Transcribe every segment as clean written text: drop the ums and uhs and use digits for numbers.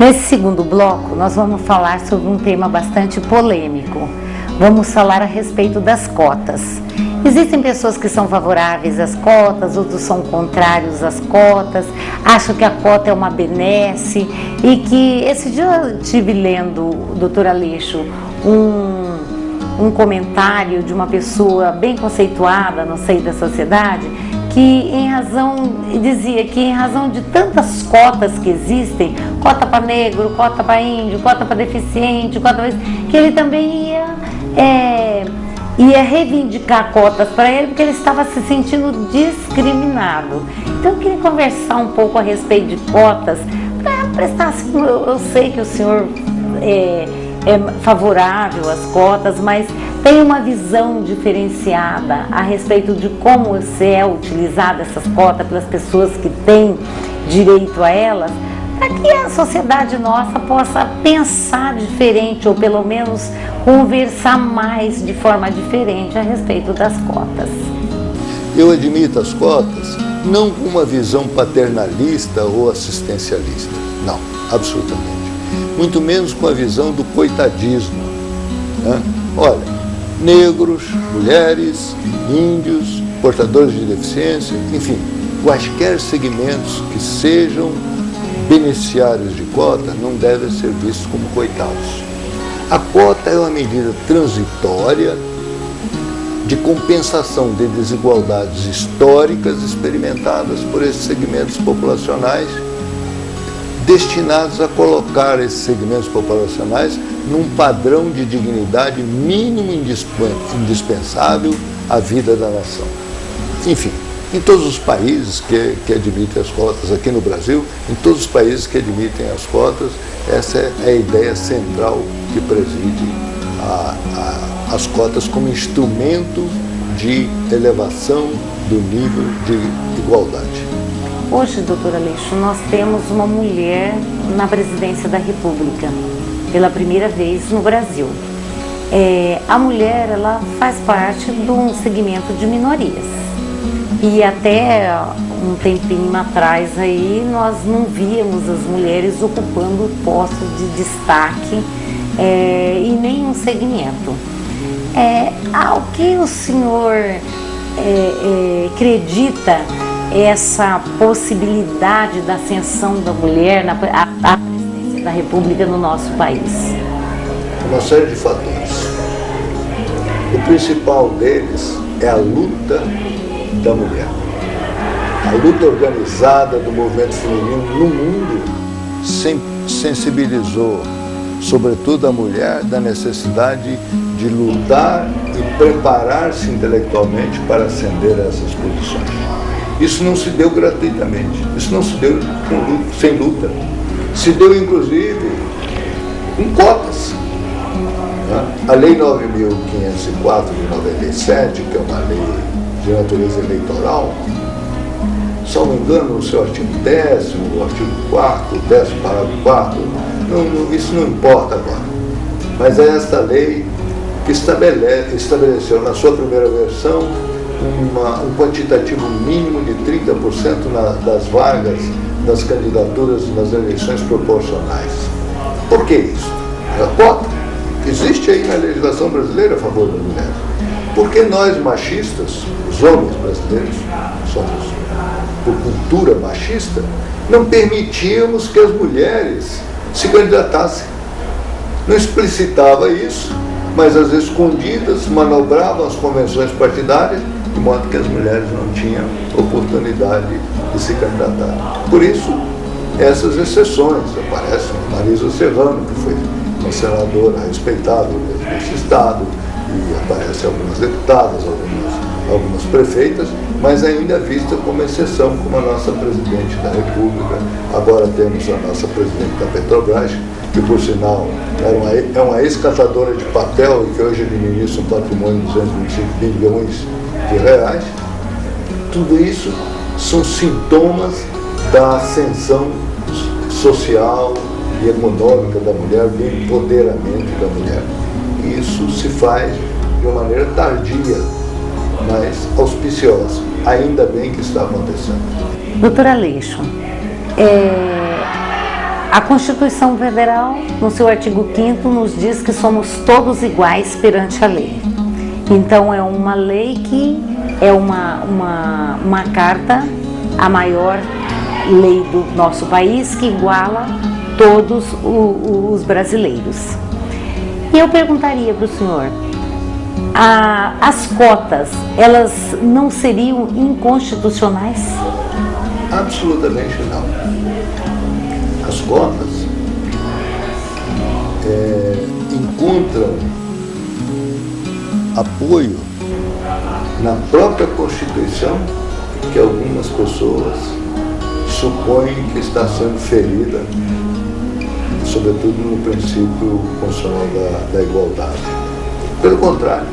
Nesse segundo bloco, nós vamos falar sobre um tema bastante polêmico. Vamos falar a respeito das cotas. Existem pessoas que são favoráveis às cotas, outros são contrários às cotas, acham que a cota é uma benesse e que... Esse dia eu estive lendo, doutor Aleixo, um comentário de uma pessoa bem conceituada no seio da sociedade, que dizia que em razão de tantas cotas que existem, cota para negro, cota para índio, cota para deficiente, que ele também ia reivindicar cotas para ele, porque ele estava se sentindo discriminado. Então eu queria conversar um pouco a respeito de cotas, para prestar, eu sei que o senhor é favorável às cotas, mas tem uma visão diferenciada a respeito de como é utilizada essas cotas pelas pessoas que têm direito a elas, para que a sociedade nossa possa pensar diferente, ou pelo menos conversar mais de forma diferente a respeito das cotas. Eu admito as cotas não com uma visão paternalista ou assistencialista, não, absolutamente. Muito menos com a visão do coitadismo, né? Olha, negros, mulheres, índios, portadores de deficiência, enfim, quaisquer segmentos que sejam beneficiários de cota não devem ser vistos como coitados. A cota é uma medida transitória de compensação de desigualdades históricas experimentadas por esses segmentos populacionais, destinados a colocar esses segmentos populacionais num padrão de dignidade mínimo indispensável à vida da nação. Enfim, em todos os países que admitem as cotas, aqui no Brasil, em todos os países que admitem as cotas, essa é a ideia central que preside as cotas como instrumento de elevação do nível de igualdade. Hoje, doutor Aleixo, nós temos uma mulher na presidência da República, pela primeira vez no Brasil. A mulher, ela faz parte de um segmento de minorias. E até um tempinho atrás aí, nós não víamos as mulheres ocupando postos de destaque em nenhum segmento. Ao que o senhor acredita essa possibilidade da ascensão da mulher à presidência da República no nosso país? Uma série de fatores. O principal deles é a luta da mulher. A luta organizada do movimento feminino no mundo sensibilizou, sobretudo a mulher, da necessidade de lutar e preparar-se intelectualmente para ascender a essas posições. Isso não se deu gratuitamente, isso não se deu sem luta. Se deu, inclusive, com cotas. A Lei 9.504 de 97, que é uma lei de natureza eleitoral, se não me engano, no seu artigo 10º, o artigo 4º, 10º, parágrafo 4º, isso não importa agora. Mas é esta lei que estabeleceu na sua primeira versão um quantitativo mínimo de 30% das vagas das candidaturas nas eleições proporcionais. Por que isso? É a cota. Existe aí na legislação brasileira a favor das mulheres. Porque nós machistas, os homens brasileiros, somos por cultura machista, não permitíamos que as mulheres se candidatassem. Não explicitava isso, mas às vezes escondidas manobravam as convenções partidárias, de modo que as mulheres não tinham oportunidade de se candidatar. Por isso, essas exceções aparecem. Marisa Serrano, que foi uma senadora respeitável desse estado, e aparecem algumas deputadas, algumas prefeitas, mas ainda vista como exceção, como a nossa presidente da República. Agora temos a nossa presidente da Petrobras, que por sinal é uma ex-catadora de papel e que hoje administra um patrimônio de 225 bilhões de reais. Tudo isso são sintomas da ascensão social e econômica da mulher, do empoderamento da mulher. E isso se faz de uma maneira tardia, mas auspiciosa. Ainda bem que está acontecendo. Doutor Aleixo, A Constituição Federal, no seu artigo 5º, nos diz que somos todos iguais perante a lei. Então, é uma lei que é uma carta, a maior lei do nosso país, que iguala todos os brasileiros. E eu perguntaria para o senhor, as cotas, elas não seriam inconstitucionais? Absolutamente não. As cotas encontram apoio na própria Constituição, que algumas pessoas supõem que está sendo ferida, sobretudo no princípio constitucional da igualdade. Pelo contrário,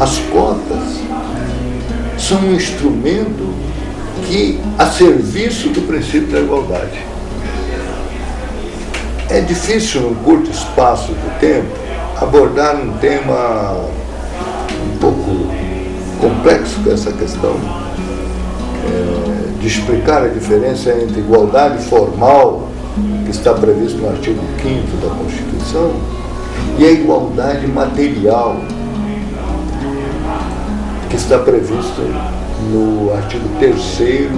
as cotas são um instrumento que a serviço do princípio da igualdade. É difícil, num curto espaço de tempo, abordar um tema um pouco complexo, com essa questão de explicar a diferença entre igualdade formal, que está previsto no artigo 5º da Constituição, e a igualdade material, que está previsto no artigo 3º,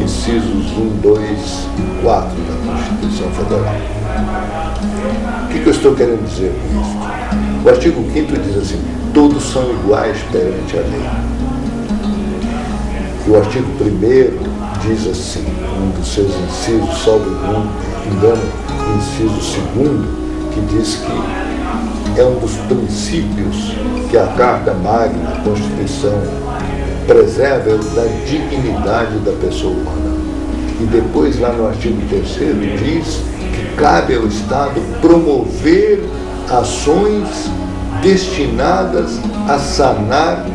incisos 1, 2 e 4 da Constituição Federal. O que eu estou querendo dizer com isso? O artigo 5º diz assim: todos são iguais perante a lei. E o artigo 1º diz assim, um dos seus incisos, salvo engano, o inciso 2º, que diz que é um dos princípios que a Carta Magna, a Constituição, preserva da dignidade da pessoa humana. E depois, lá no artigo 3º, diz que cabe ao Estado promover ações destinadas a sanar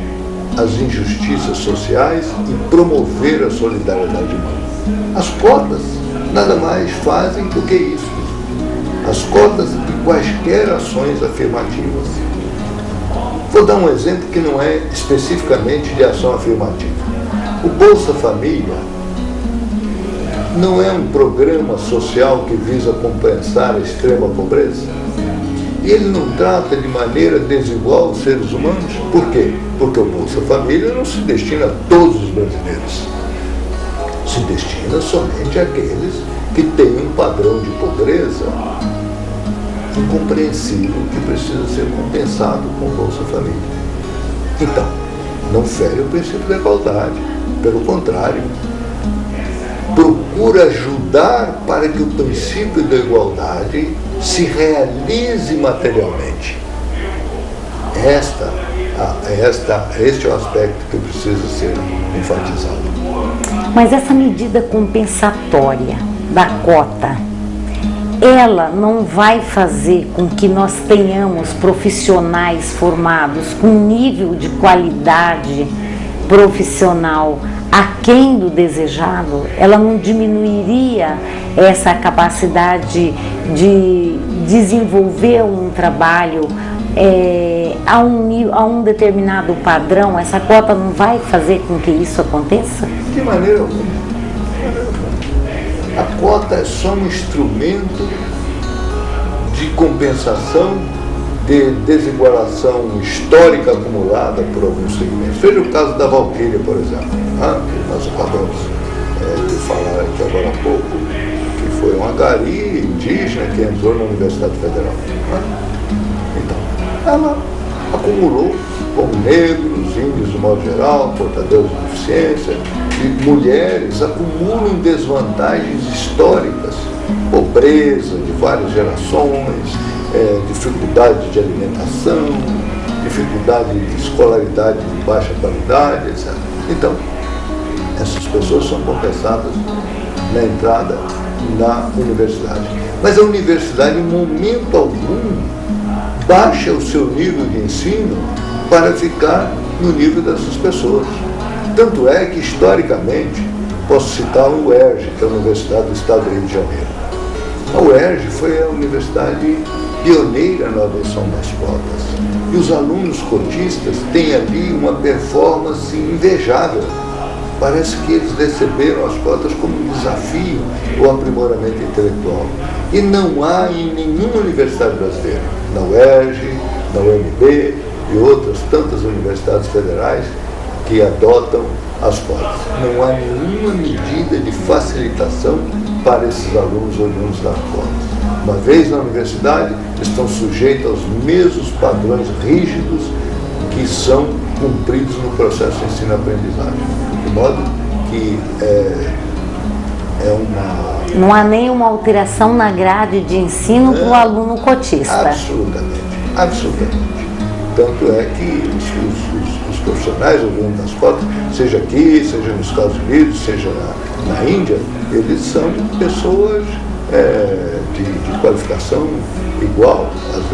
as injustiças sociais e promover a solidariedade humana. As cotas nada mais fazem do que isso. As cotas de quaisquer ações afirmativas. Vou dar um exemplo que não é especificamente de ação afirmativa. O Bolsa Família não é um programa social que visa compensar a extrema pobreza? E ele não trata de maneira desigual os seres humanos? Por quê? Porque o Bolsa Família não se destina a todos os brasileiros. Se destina somente àqueles que têm um padrão de pobreza incompreensível que precisa ser compensado com o Bolsa Família. Então, não fere o princípio da igualdade. Pelo contrário, procura ajudar para que o princípio da igualdade se realize materialmente. Este é o aspecto que precisa ser enfatizado. Mas essa medida compensatória da cota, ela não vai fazer com que nós tenhamos profissionais formados com nível de qualidade profissional aquém do desejado? Ela não diminuiria essa capacidade de desenvolver um trabalho a um determinado padrão? Essa cota não vai fazer com que isso aconteça? De maneira alguma. A cota é só um instrumento de compensação de desigualação histórica acumulada por alguns segmentos. Veja o caso da Valquíria, por exemplo, que nós acabamos de falar aqui agora há pouco, que foi uma gari indígena que entrou na Universidade Federal. Então, ela acumulou, como negros, índios de modo geral, portadores de deficiência, e mulheres acumulam desvantagens históricas, pobreza de várias gerações, dificuldade de alimentação, dificuldade de escolaridade de baixa qualidade, etc. Então, essas pessoas são compensadas na entrada na universidade. Mas a universidade, em momento algum, baixa o seu nível de ensino para ficar no nível dessas pessoas. Tanto é que, historicamente, posso citar o UERJ, que é a Universidade do Estado do Rio de Janeiro. A UERJ foi a universidade pioneira na adoção das cotas. E os alunos cotistas têm ali uma performance invejável. Parece que eles receberam as cotas como um desafio ou aprimoramento intelectual. E não há em nenhuma universidade brasileira, na UERJ, na UNB e outras tantas universidades federais que adotam as cotas. Não há nenhuma medida de facilitação para esses alunos oriundos das cotas. Uma vez na universidade, estão sujeitos aos mesmos padrões rígidos que são cumpridos no processo de ensino-aprendizagem. De modo que não há nenhuma alteração na grade de ensino para o aluno cotista. Absolutamente, absolutamente. Tanto é que os profissionais oriundos das cotas, seja aqui, seja nos Estados Unidos, seja na Índia, eles são pessoas de qualificação igual, às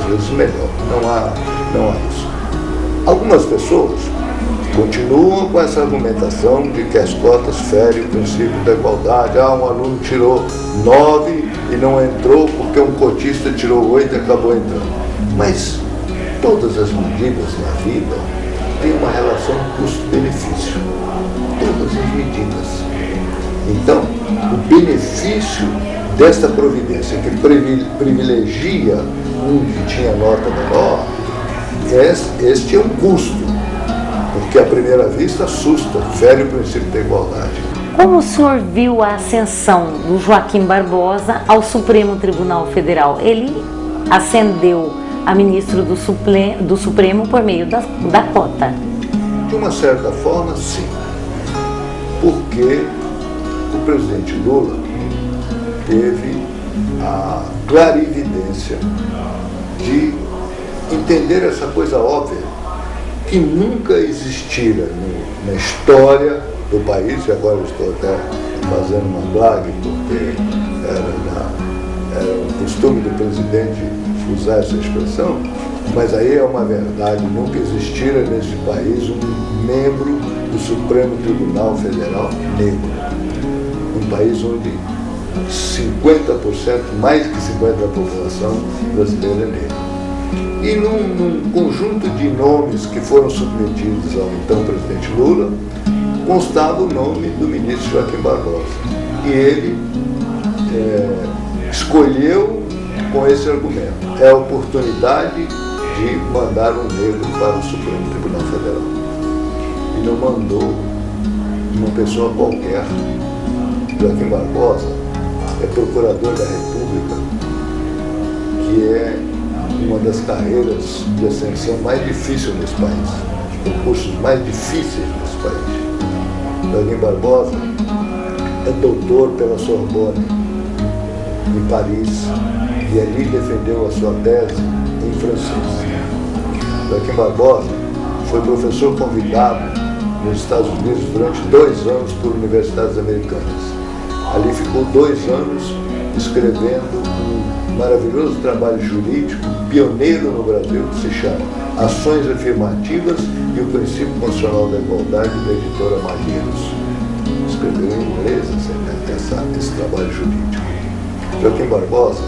vezes melhor. Não há isso. Algumas pessoas continuam com essa argumentação de que as cotas ferem o princípio da igualdade. Um aluno tirou 9 e não entrou porque um cotista tirou 8 e acabou entrando. Mas todas as medidas na vida têm uma relação custo-benefício. Todas as medidas. Então, o benefício desta providência que privilegia um que tinha nota menor, este é um custo, porque à primeira vista assusta, fere o princípio da igualdade. Como o senhor viu a ascensão do Joaquim Barbosa ao Supremo Tribunal Federal? Ele ascendeu a ministro do Supremo por meio da cota. De uma certa forma, sim. Porque o presidente Lula teve a clarividência de entender essa coisa óbvia que nunca existira na história do país, e agora eu estou até fazendo uma blague porque era um costume do presidente usar essa expressão, mas aí é uma verdade, nunca existira neste país um membro do Supremo Tribunal Federal negro. Um país onde 50%, mais que 50% da população brasileira é negra. E num conjunto de nomes que foram submetidos ao então presidente Lula, constava o nome do ministro Joaquim Barbosa. E ele escolheu com esse argumento. É a oportunidade de mandar um negro para o Supremo Tribunal Federal. E não mandou uma pessoa qualquer. Joaquim Barbosa é procurador da República, que é uma das carreiras de ascensão mais difíceis nesse país, os concursos mais difíceis nesse país. Joaquim Barbosa é doutor pela Sorbonne, em Paris, e ali defendeu a sua tese em francês. Joaquim Barbosa foi professor convidado nos Estados Unidos durante 2 anos por universidades americanas. Ali ficou 2 anos escrevendo um maravilhoso trabalho jurídico, pioneiro no Brasil, que se chama Ações Afirmativas e o Princípio Constitucional da Igualdade, da editora Malheiros. Escreveu em inglês esse trabalho jurídico. Joaquim Barbosa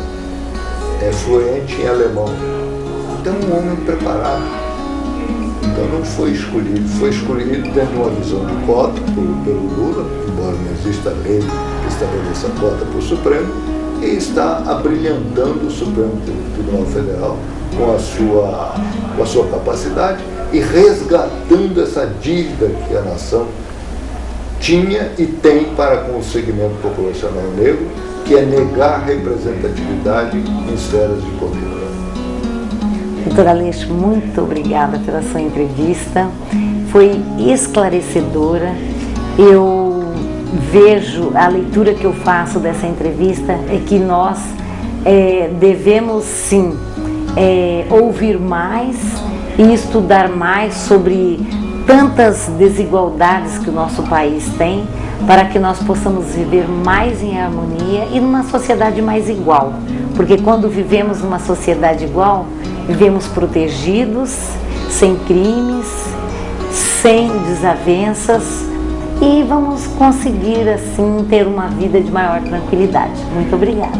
é fluente em alemão. Então, um homem preparado. Então, não foi escolhido. Foi escolhido dentro de uma visão de cota pelo Lula, embora não exista lei que estabeleça cota para o Supremo, e está abrilhantando o Supremo Tribunal Federal com a sua capacidade e resgatando essa dívida que a nação tinha e tem para com o segmento populacional negro, que é negar representatividade em esferas de poder. Doutor Aleixo, muito obrigada pela sua entrevista. Foi esclarecedora. Eu vejo, a leitura que eu faço dessa entrevista é que nós devemos sim ouvir mais e estudar mais sobre tantas desigualdades que o nosso país tem, para que nós possamos viver mais em harmonia e numa sociedade mais igual. Porque quando vivemos numa sociedade igual, vivemos protegidos, sem crimes, sem desavenças, e vamos conseguir assim ter uma vida de maior tranquilidade. Muito obrigada.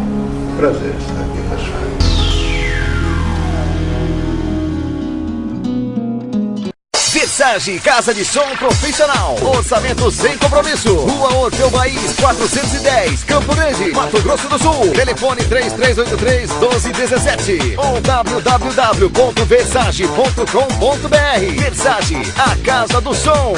Prazer estar aqui, pessoal. Versage, Casa de Som Profissional. Orçamento sem compromisso. Rua Orfeu Baís, 410, Campo Grande, Mato Grosso do Sul. Telefone 3383-1217 ou www.versage.com.br. Versage, a Casa do Som.